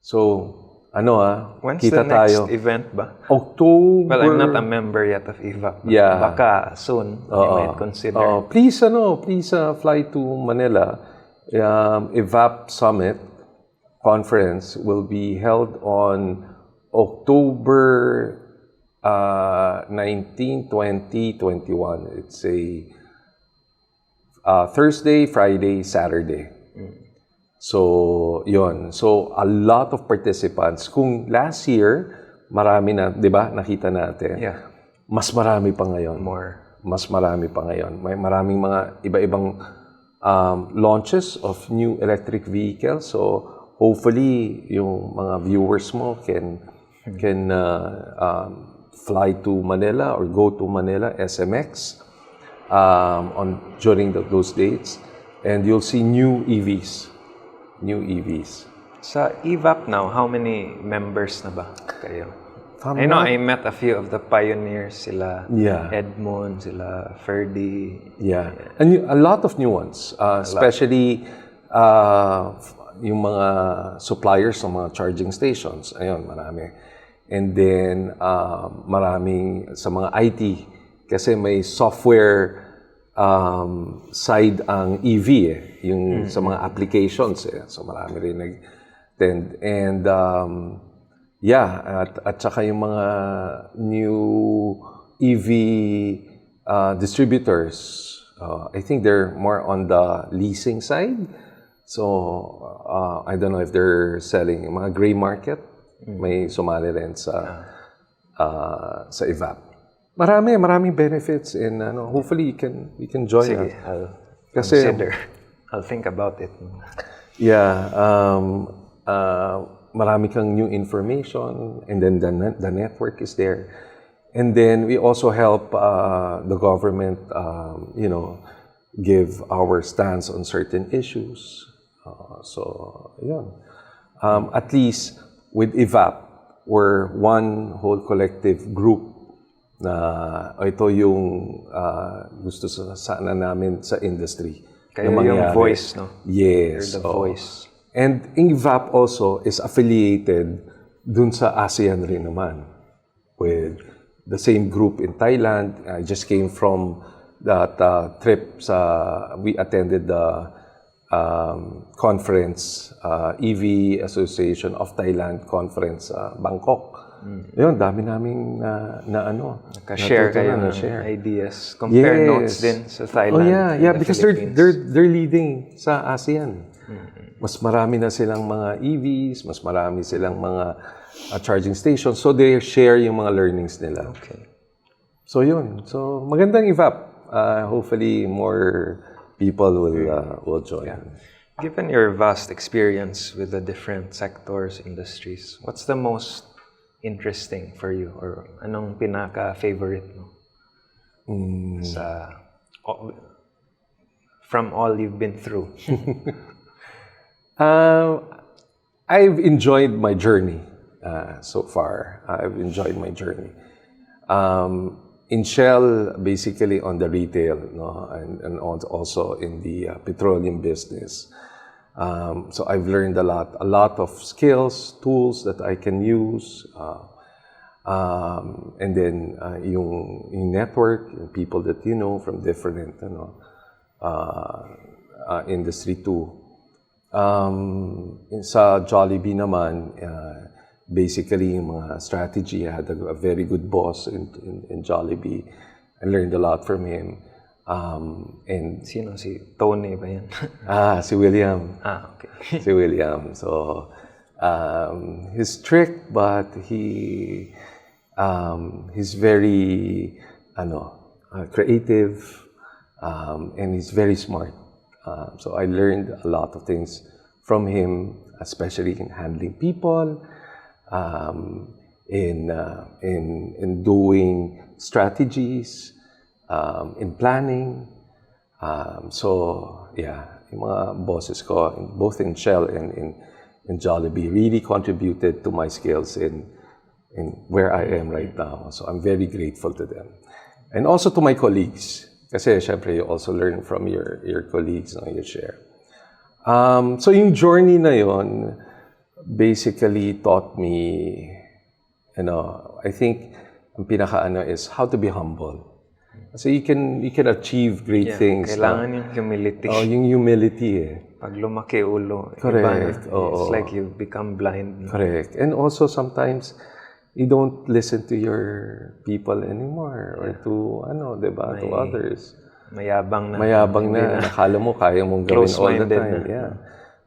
So, When's kita the next tayo. event ba? October. Well, I'm not a member yet of EVAP. But Yeah. Baka soon, I might consider. Please, fly to Manila. EVAP Summit Conference will be held on October 19, 20, 21. It's a Thursday, Friday, Saturday. So, yon. So, a lot of participants. Kung last year, marami na, di ba, nakita natin. Yeah. Mas marami pa ngayon. Mas marami pa ngayon. May maraming mga iba-ibang launches of new electric vehicles. So, hopefully, yung mga viewers mo can fly to Manila or go to Manila, SMX, during those dates. And you'll see new EVs. Sa EVAP now, how many members na ba kayo? I know I met a few of the pioneers, sila Edmond, sila Ferdy. Yeah. And a lot of new ones, especially yung mga suppliers ng mga charging stations. Ayun, marami. And then, maraming sa mga IT, kasi may software side ang EV yung sa mga applications so marami rin nag-attend and at saka yung mga new EV distributors I think they're more on the leasing side so I don't know if they're selling yung mga gray market may sumali rin sa EVAP. Maraming benefits and hopefully you can join us. I'll consider. I'll think about it. Yeah, marami kang new information and then the network is there. And then we also help the government give our stance on certain issues. At least with EVAP, we're one whole collective group na ito yung gusto sana namin sa industry. Kaya yung voice, no? Yes. You're the voice. And EVAP also is affiliated dun sa ASEAN rin naman with the same group in Thailand. I just came from that trip we attended the conference, EV Association of Thailand conference, Bangkok. Yun, dami naming Naka-share kayo ng ideas. Compare notes din sa Thailand. Because they're leading sa ASEAN. Mas marami na silang mga EVs, mas marami silang mga charging stations. So they share yung mga learnings nila. Okay. So yun. So magandang EVAP. Hopefully more people will join. Yeah. Given your vast experience with the different sectors, industries, what's the most interesting for you or anong pinaka-favorite mo from all you've been through? I've enjoyed my journey so far. I've enjoyed my journey. In Shell, basically on the retail, and also in the petroleum business. So I've learned a lot of skills, tools that I can use, and then yung network, yung people that you know from different industry too. Sa Jollibee naman, basically yung mga strategy, I had a very good boss in Jollibee. I learned a lot from him. And sino? Si Tony ba yan? Si William. Okay. Si William. So, he's strict, but he's very, creative, and he's very smart. So I learned a lot of things from him, especially in handling people, in doing strategies, in planning. So yeah, yung mga bosses ko, both in Shell and in Jollibee, really contributed to my skills in where I am right now. So I'm very grateful to them. And also to my colleagues. Kasi syempre, you also learn from your colleagues, you share. So yung journey na yon, basically taught me, I think ang pinaka is how to be humble. So you can achieve great things. Kailangan yung humility. Oh, yung humility Pag lumaki ulo, correct. It's like you become blind. Correct. And also sometimes you don't listen to your people anymore or to diba, to others. Mayabang na. Mayabang na. Nakala mo kaya mong gawin all the time. Na. Yeah.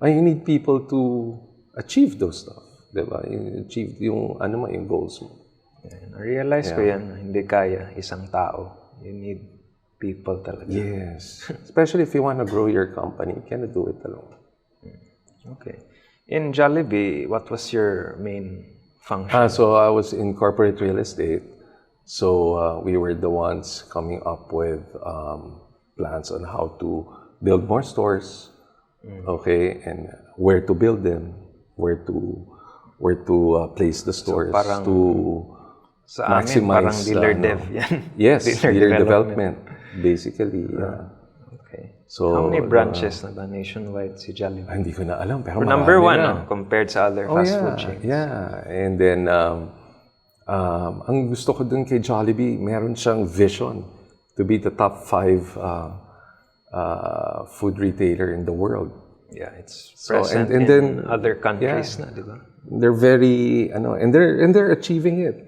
And you need people to achieve those stuff. Diba? You achieve yung yung goals mo. Na-realize ko yan, hindi kaya isang tao. You need people talaga. Yes. Especially if you want to grow your company, you cannot do it alone. Okay. In Jollibee, what was your main function? So I was in corporate real estate. So we were the ones coming up with plans on how to build more stores, okay, and where to build them, where to place the stores parang, to sa amin, maximize. Parang dealer dev yan. Yes, dealer development, basically. Okay. So how many branches na ba nationwide si Jollibee? Hindi ko na alam, pero number one na. Compared sa other fast food chains. Yeah, and then ang gusto ko dun kay Jollibee, meron siyang vision to be the top 5 food retailer in the world. Yeah, it's present and in then, other countries na, di ba? They're very and they're achieving it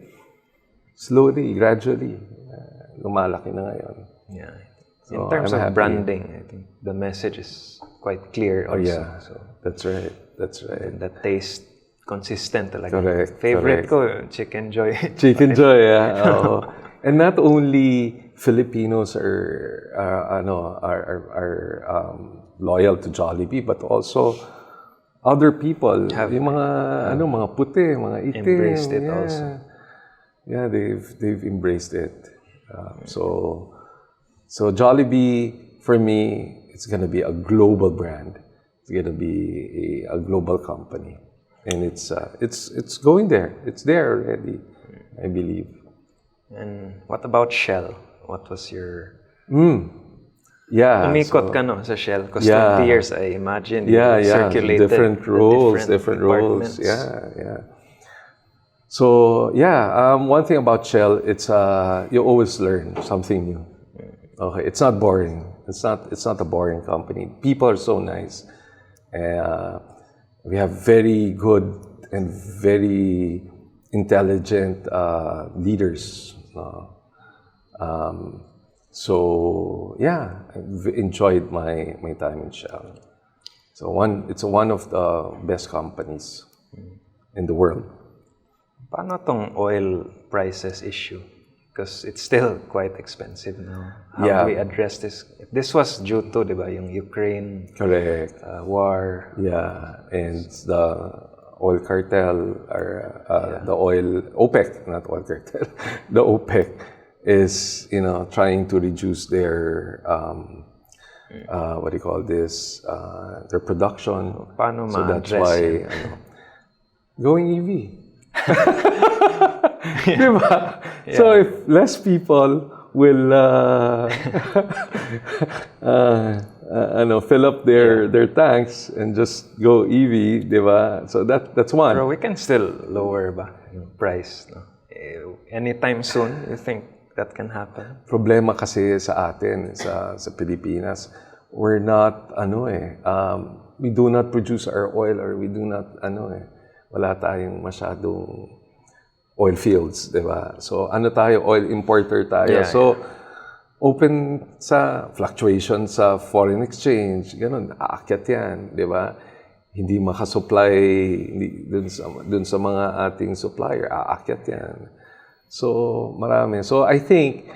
slowly, gradually. Lumalaki na ngayon. Yeah. In terms of branding, I think the message is quite clear also. Yeah, so that's right. And the taste consistent talaga. Correct. Favorite ko, Chicken Joy. Chicken Joy, yeah. And not only Filipinos are loyal to Jollibee, but also other people, yung mga mga puti, mga itim, embraced it also. Yeah, they've embraced it. So Jollibee for me, it's gonna be a global brand. It's gonna be a global company, and it's going there. It's there already, I believe. And what about Shell? What was your... Yeah. Umikot ka sa Shell? Because 20 years, I imagine, circulated different roles. Yeah. So, one thing about Shell, it's you always learn something new. Okay, it's not boring. It's not a boring company. People are so nice. We have very good and very intelligent leaders. So I've enjoyed my time in Shell. So it's one of the best companies in the world. Paano tong oil prices issue? Because it's still quite expensive now. How do we address this? This was due to, di ba, yung Ukraine war. Yeah, and the oil cartel or the oil OPEC, not oil cartel, the OPEC is trying to reduce their what do you call this, their production. Paano so that's why going EV. Diba? Yeah. So if less people will fill up their tanks and just go EV, diba? So that's one. Pero we can still lower ba yung price, no? Anytime soon, you think that can happen? Problema kasi sa atin, sa Pilipinas, we're not, we do not produce our oil, or we do not, wala tayong masyadong oil fields, di ba? So, tayo, oil importer tayo. So, open sa fluctuation sa foreign exchange, ganun, aakyat yan, di ba? Hindi makasupply dun sa mga ating supplier, aakyat yan. So, marami. So, I think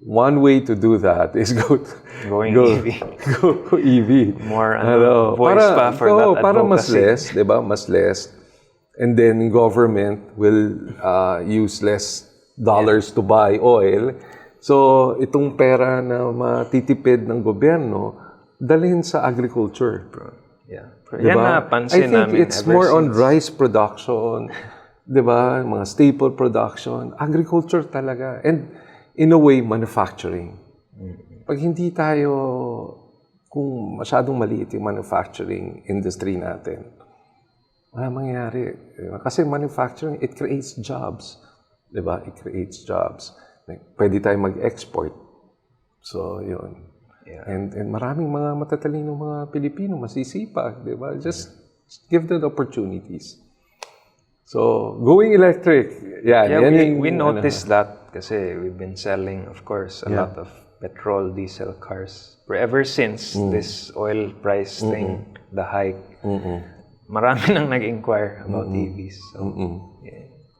one way to do that is go EV. Go EV. More voice pa for that advocacy. Para mas less, di ba? Mas less. And then government will use less dollars to buy oil. So, itong pera na matitipid ng gobyerno, dalhin sa agriculture. Yeah. Diba? Yan napansin namin. I think it's more on rice production, diba? Mga staple production, agriculture talaga. And in a way, manufacturing. Pag hindi tayo, kung masyadong maliit yung manufacturing industry natin, wala mangyayari. Diba? Kasi manufacturing, it creates jobs. Diba? It creates jobs. Pwede tayo mag-export. So, yun. Yeah. And maraming mga matatalinong mga Pilipino, masisipag, diba? Just give them the opportunities. So, going electric, we noticed that kasi we've been selling, of course, a lot of petrol, diesel cars. Ever since this oil price thing, the hike, marami nang nag-inquire about EVs. So,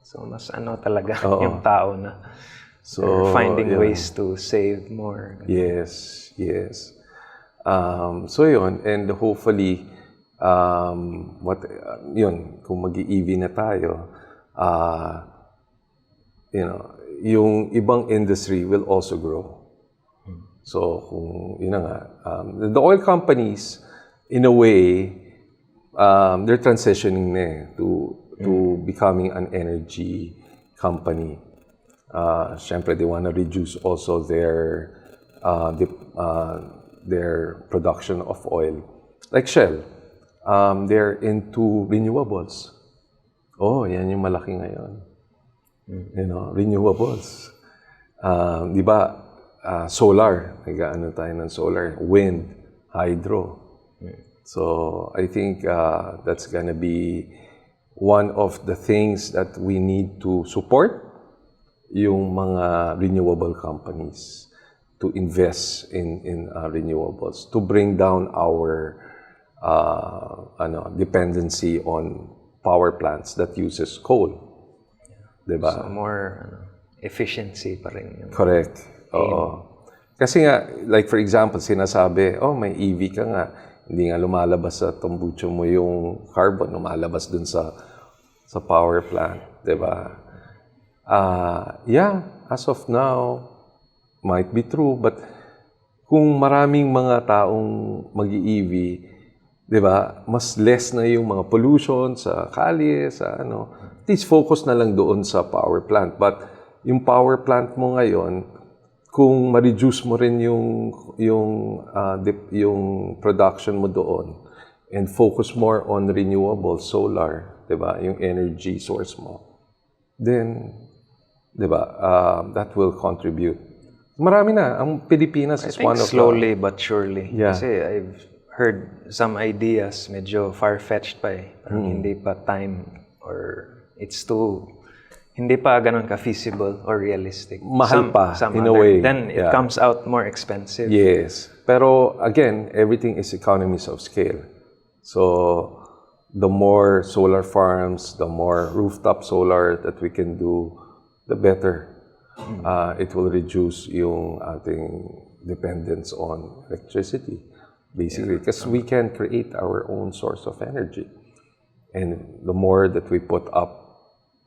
so mas talaga yung tao na finding ways to save more. Yes. So yun, and hopefully, kung mag-EV na tayo, yung ibang industry will also grow. So, the oil companies, in a way, they're transitioning to becoming an energy company. Siyempre, they want to reduce also their production of oil. Like Shell, they're into renewables. Oh, yan yung malaki ngayon. Renewables. Di ba, solar, nag-ano tayo ng solar, wind, hydro. So, I think that's gonna be one of the things that we need to support yung mga renewable companies to invest in renewables, to bring down our dependency on power plants that uses coal. Diba? So, more efficiency pa rin. Correct. Oo. Kasi nga, like for example, sinasabi, may EV ka nga, hindi nga lumalabas sa tambucho mo yung carbon, lumalabas dun sa power plant. Diba? As of now, might be true, but kung maraming mga taong mag-EV, di ba, mas less na yung mga pollution sa kalye, sa at least focus na lang doon sa power plant. But yung power plant mo ngayon, kung ma-reduce mo rin yung production mo doon and focus more on renewable, solar, di ba, yung energy source mo, then, di ba, that will contribute. Marami na. Ang Pilipinas is one of slowly but surely. Yeah. Kasi I've heard some ideas, medyo far-fetched pa eh. Hindi pa time or it's too, hindi pa ganun ka-feasible or realistic. Mahal pa, in a way. Then it comes out more expensive. Yes. Pero again, everything is economies of scale. So, the more solar farms, the more rooftop solar that we can do, the better. It will reduce yung ating dependence on electricity, basically, because we can create our own source of energy. And the more that we put up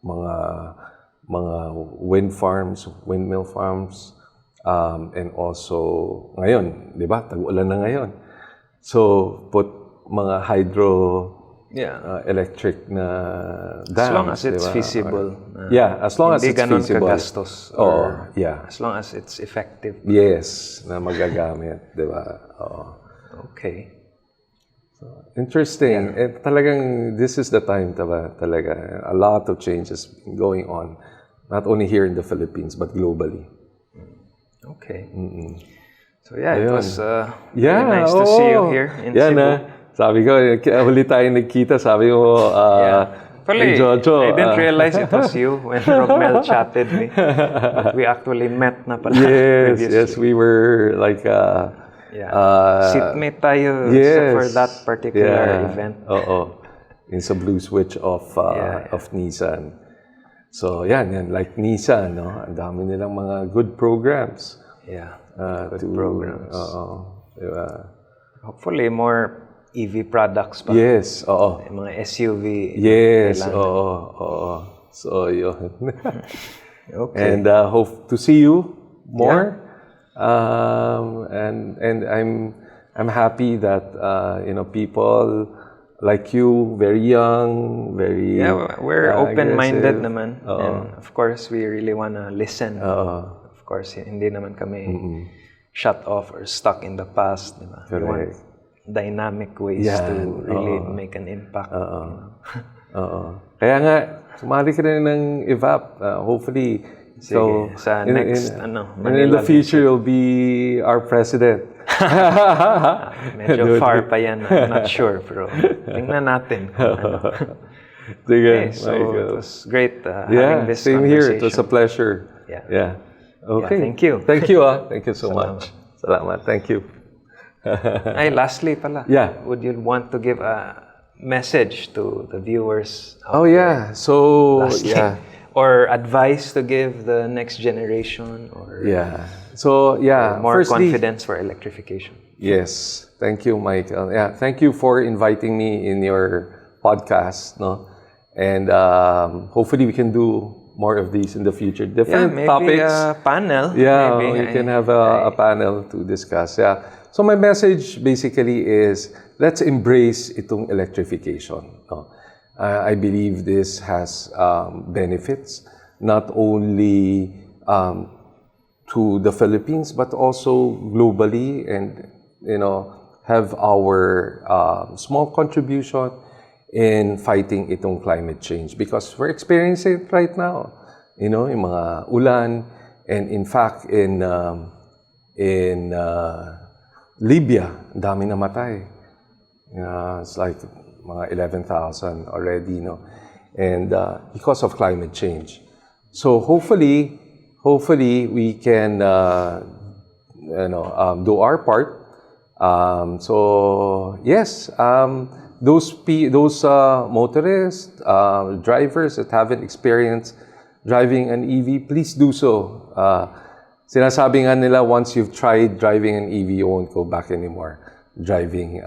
mga wind farms, windmill farms, and also ngayon, di ba, tag-ulan na ngayon. So, put mga hydro electric na dams. As long as it's feasible. As long as it's feasible. Hindi ganun kagastos. As long as it's effective. Yes, na magagamit, di ba? Okay. So, interesting. Talagang, this is the time talaga. A lot of changes going on. Not only here in the Philippines, but globally. Okay. So it was really nice to see you here in Cebu. Sabi ko, huli tayo nagkita, sabi ko, Jojo. I didn't realize it was you when Romel chatted me. But we actually met na pala previously. Yes, we were like... seatmate tayo for that particular event. In sa Blue Switch of Nissan. So, yan, like Nissan, no? Ang dami nilang mga good programs. Good programs. Diba? Hopefully, more EV products pa. Yes, Mga SUV. Yes, So, yun. Okay. And hope to see you more. And I'm happy that people like you, very young, very we're open-minded naman. And of course, we really wanna listen. Of course, hindi naman kami shut off or stuck in the past. Diba? We want dynamic ways to really make an impact. Oo. Kaya nga, sumali ka rin ng EVAP. Hopefully, Sige, sa next, in Manila the future, you'll be our president. Medyo far pa yan. I'm not sure, pero tingnan natin. Sige, Okay, so it was great yeah, having this same here. conversation. It was a pleasure. Yeah. Okay. Yeah, thank you. Thank you, Thank you so much. Salamat. Thank you. Ay, lastly pala. Yeah. Would you want to give a message to the viewers? Oh, yeah. So, Lastly. yeah. Or advice to give the next generation? Or Yeah. So, yeah. more Firstly, confidence for electrification? yes. Thank you, Mike. Yeah. Thank you for inviting me in your podcast. No? And hopefully we can do more of these in the future. Different maybe topics. a panel. Yeah, maybe we can have a panel to discuss. Yeah. So my message basically is let's embrace itong electrification. No? I believe this has benefits not only to the Philippines but also globally, and have our small contribution in fighting itong climate change because we're experiencing it right now. Yung mga ulan, and in fact in Libya, ang dami namatay. It's like mga 11,000 already, and because of climate change. So hopefully we can do our part. So yes, those motorists, drivers that haven't experienced driving an EV, please do so. Sinasabi nga nila, once you've tried driving an EV, you won't go back anymore driving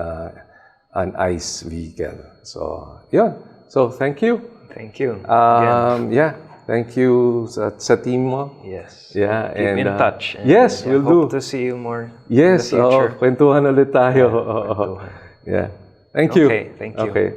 an ICE vehicle. So, yun. So, thank you. Thank you. Yeah. Thank you sa team mo. Yes. Yeah. Keep in touch. And, yes, we'll do. Hope to see you more yes, in the future. Kwentuhan ulit tayo. Kwentuhan. Yeah. Thank you. Okay, thank you. Okay.